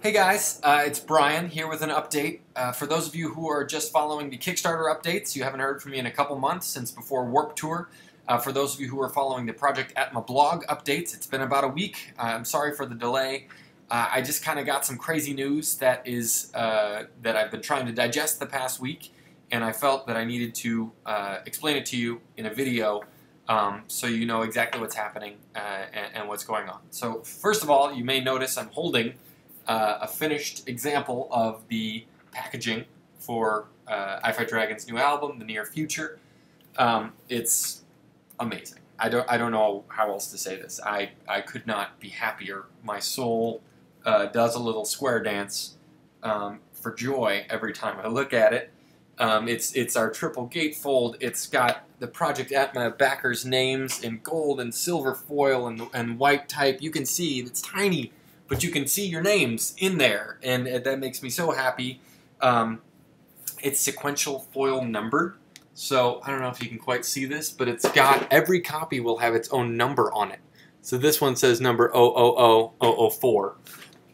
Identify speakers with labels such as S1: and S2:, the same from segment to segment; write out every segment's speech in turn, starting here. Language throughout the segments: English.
S1: Hey guys, it's Brian here with an update. For those of you who are just following the Kickstarter updates, you haven't heard from me in a couple months since before Warp Tour. For those of you who are following the Project Atma blog updates, it's been about a week. I'm sorry for the delay. I just kind of got some crazy news that I've been trying to digest the past week, and I felt that I needed to explain it to you in a video so you know exactly what's happening and what's going on. So first of all, you may notice I'm holding a finished example of the packaging for I Fight Dragon's new album, The Near Future. It's amazing. I don't know how else to say this. I could not be happier. My soul does a little square dance for joy every time I look at it. It's our triple gatefold. It's got the Project Atma backers' names in gold and silver foil and white type. You can see it's tiny, but you can see your names in there, and that makes me so happy. It's sequential foil numbered, so I don't know if you can quite see this, but it's got, every copy will have its own number on it. So this one says number 000004,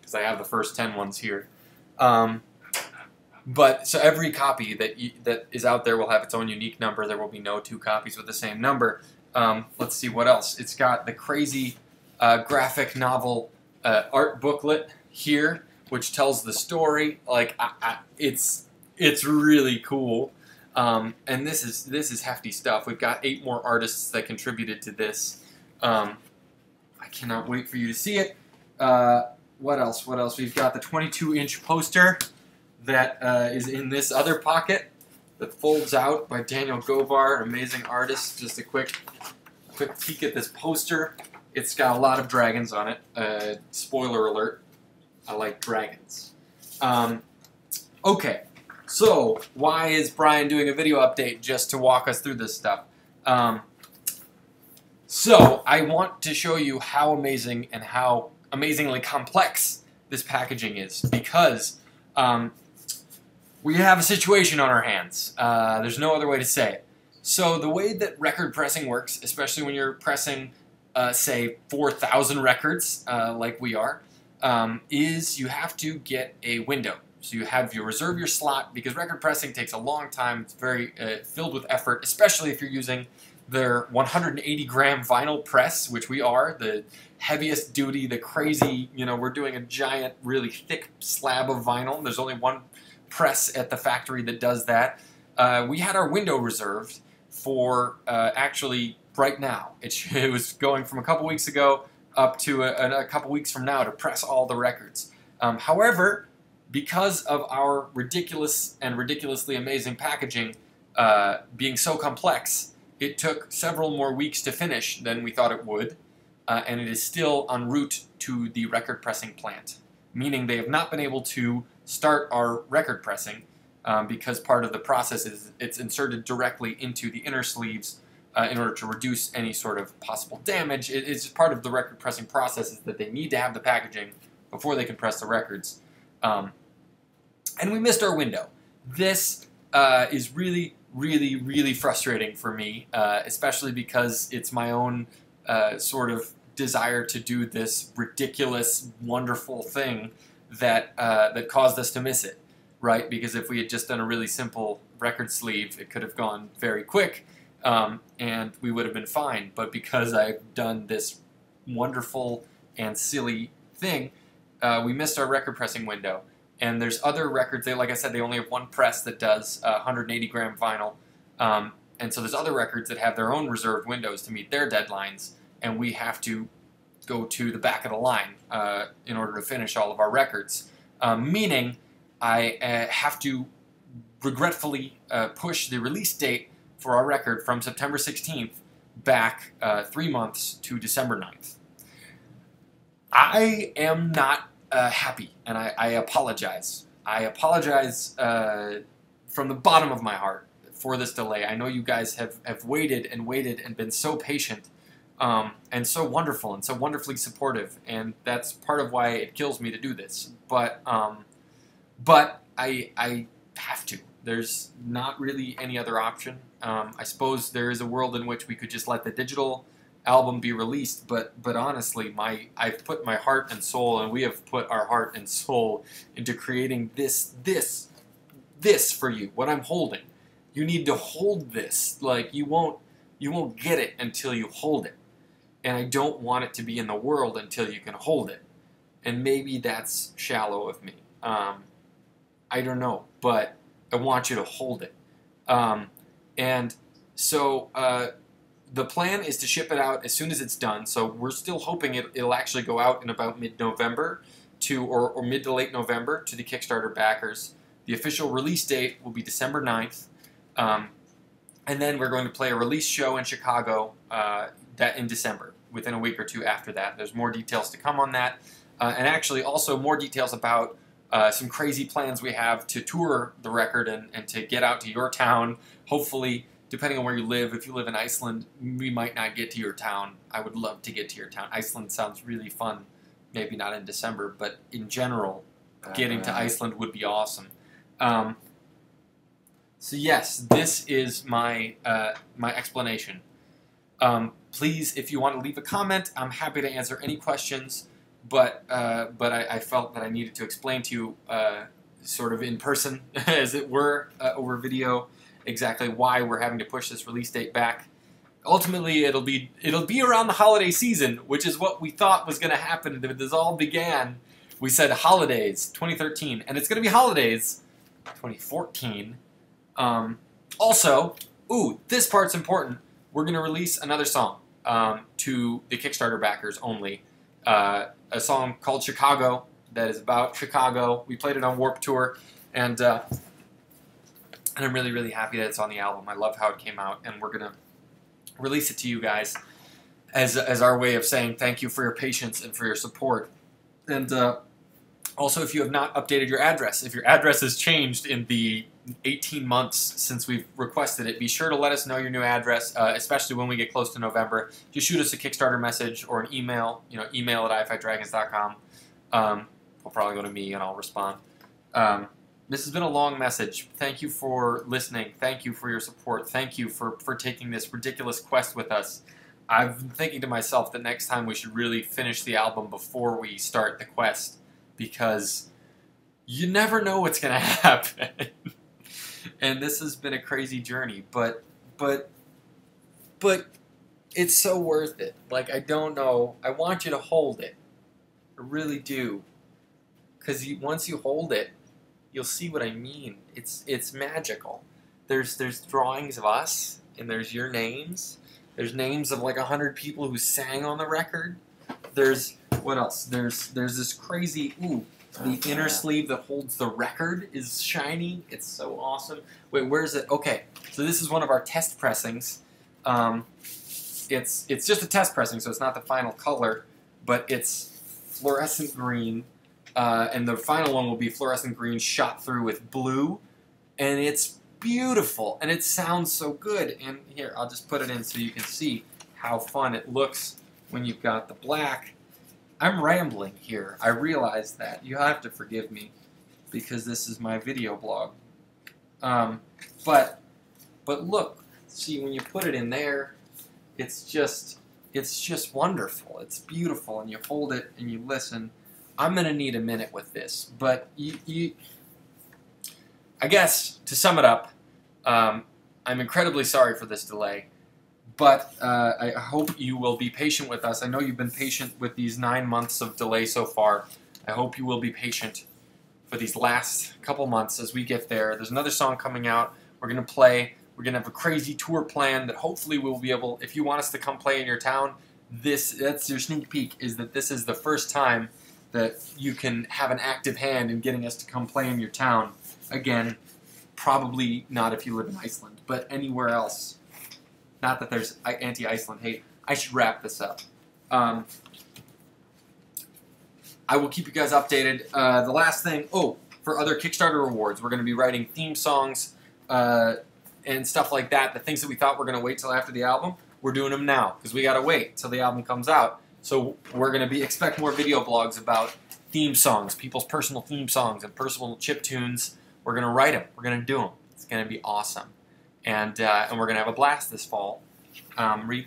S1: because I have the first 10 ones here. But so every copy that is out there will have its own unique number. There will be no two copies with the same number. Let's see what else. It's got the crazy graphic novel art booklet here, which tells the story. Like it's really cool, and this is hefty stuff. We've got 8 more artists that contributed to this. I cannot wait for you to see it. What else? What else? We've got the 22-inch poster that is in this other pocket that folds out by Daniel Govar, an amazing artist. Just a quick peek at this poster. It's got a lot of dragons on it. Spoiler alert, I like dragons. Okay, so why is Brian doing a video update just to walk us through this stuff? So I want to show you how amazing and how amazingly complex this packaging is, because we have a situation on our hands. There's no other way to say it. So the way that record pressing works, especially when you're pressing say 4,000 records, like we are, is you have to get a window. So you reserve your slot, because record pressing takes a long time. It's very filled with effort, especially if you're using their 180-gram vinyl press, which we are, the heaviest duty, the crazy, we're doing a giant, really thick slab of vinyl. There's only one press at the factory that does that. We had our window reserved for actually right now. It was going from a couple weeks ago up to a couple weeks from now to press all the records. However, because of our ridiculous and ridiculously amazing packaging being so complex, it took several more weeks to finish than we thought it would, and it is still en route to the record pressing plant, meaning they have not been able to start our record pressing because part of the process is it's inserted directly into the inner sleeves in order to reduce any sort of possible damage. It's just part of the record pressing process is that they need to have the packaging before they can press the records. And we missed our window. This is really, really, really frustrating for me, especially because it's my own sort of desire to do this ridiculous, wonderful thing that caused us to miss it, right? Because if we had just done a really simple record sleeve, it could have gone very quick, and we would have been fine. But because I've done this wonderful and silly thing, we missed our record pressing window. And there's other records, like I said, they only have one press that does 180-gram vinyl. And so there's other records that have their own reserved windows to meet their deadlines, and we have to go to the back of the line in order to finish all of our records. Meaning I have to regretfully push the release date for our record from September 16th back 3 months to December 9th. I am not happy, and I apologize. I apologize from the bottom of my heart for this delay. I know you guys have waited and waited and been so patient and so wonderful and so wonderfully supportive, and that's part of why it kills me to do this. But I have to. There's not really any other option. I suppose there is a world in which we could just let the digital album be released. But honestly, I've put my heart and soul, and we have put our heart and soul into creating this for you. What I'm holding, you need to hold this. Like you won't get it until you hold it, and I don't want it to be in the world until you can hold it. And maybe that's shallow of me. I don't know, but I want you to hold it. And so the plan is to ship it out as soon as it's done. So we're still hoping it'll actually go out in about mid-November or mid to late November to the Kickstarter backers. The official release date will be December 9th. And then we're going to play a release show in Chicago that in December, within a week or two after that. There's more details to come on that. And actually also more details about some crazy plans we have to tour the record and to get out to your town. Hopefully, depending on where you live, if you live in Iceland, we might not get to your town. I would love to get to your town. Iceland sounds really fun. Maybe not in December, but in general, getting to Iceland would be awesome. So yes, this is my my explanation. Please, if you want to leave a comment, I'm happy to answer any questions. But I felt that I needed to explain to you, sort of in person, as it were, over video, exactly why we're having to push this release date back. Ultimately, it'll be around the holiday season, which is what we thought was going to happen. When this all began, we said holidays 2013, and it's going to be holidays 2014. Also, this part's important. We're going to release another song to the Kickstarter backers only. A song called Chicago that is about Chicago. We played it on Warped Tour, and I'm really, really happy that it's on the album. I love how it came out, and we're going to release it to you guys as our way of saying thank you for your patience and for your support. And also, if you have not updated your address, if your address has changed in the 18 months since we've requested it, be sure to let us know your new address, especially when we get close to November. Just shoot us a Kickstarter message or an email, email at ifightragons.com. Will probably go to me and I'll respond. This has been a long message. Thank you for listening. Thank you for your support. Thank you for taking this ridiculous quest with us. I've been thinking to myself that next time we should really finish the album before we start the quest, because you never know what's going to happen. And this has been a crazy journey, but it's so worth it. Like, I don't know. I want you to hold it. I really do. Because once you hold it, you'll see what I mean. It's magical. There's drawings of us, and there's your names. There's names of like 100 people who sang on the record. There's, what else? There's this crazy, the inner sleeve that holds the record is shiny. It's so awesome. Wait, where is it? Okay, so this is one of our test pressings. It's just a test pressing, so it's not the final color, but it's fluorescent green, and the final one will be fluorescent green shot through with blue, and it's beautiful, and it sounds so good. And here, I'll just put it in so you can see how fun it looks when you've got the black. I'm rambling here. I realize that. You have to forgive me because this is my video blog. But look, see, when you put it in there, it's just wonderful. It's beautiful, and you hold it and you listen. I'm gonna need a minute with this, but I guess to sum it up, I'm incredibly sorry for this delay. But I hope you will be patient with us. I know you've been patient with these 9 months of delay so far. I hope you will be patient for these last couple months as we get there. There's another song coming out. We're going to play. We're going to have a crazy tour plan that hopefully we'll be able, if you want us to come play in your town, that's your sneak peek, is that this is the first time that you can have an active hand in getting us to come play in your town. Again, probably not if you live in Iceland, but anywhere else. Not that there's anti-Iceland hate. I should wrap this up. I will keep you guys updated. The last thing, for other Kickstarter rewards, we're going to be writing theme songs and stuff like that. The things that we thought were going to wait till after the album, we're doing them now because we got to wait till the album comes out. So we're going to expect more video blogs about theme songs, people's personal theme songs and personal chip tunes. We're going to write them. We're going to do them. It's going to be awesome. And we're going to have a blast this fall.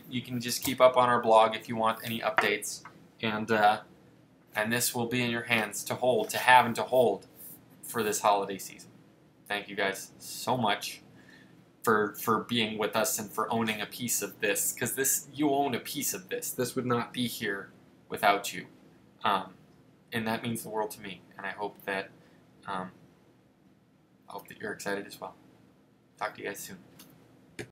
S1: You can just keep up on our blog if you want any updates, and this will be in your hands to hold, to have, and to hold for this holiday season. Thank you guys so much for being with us and for owning a piece of this, because you own a piece of this. This would not be here without you, and that means the world to me. And I hope that you're excited as well. Talk to you guys soon.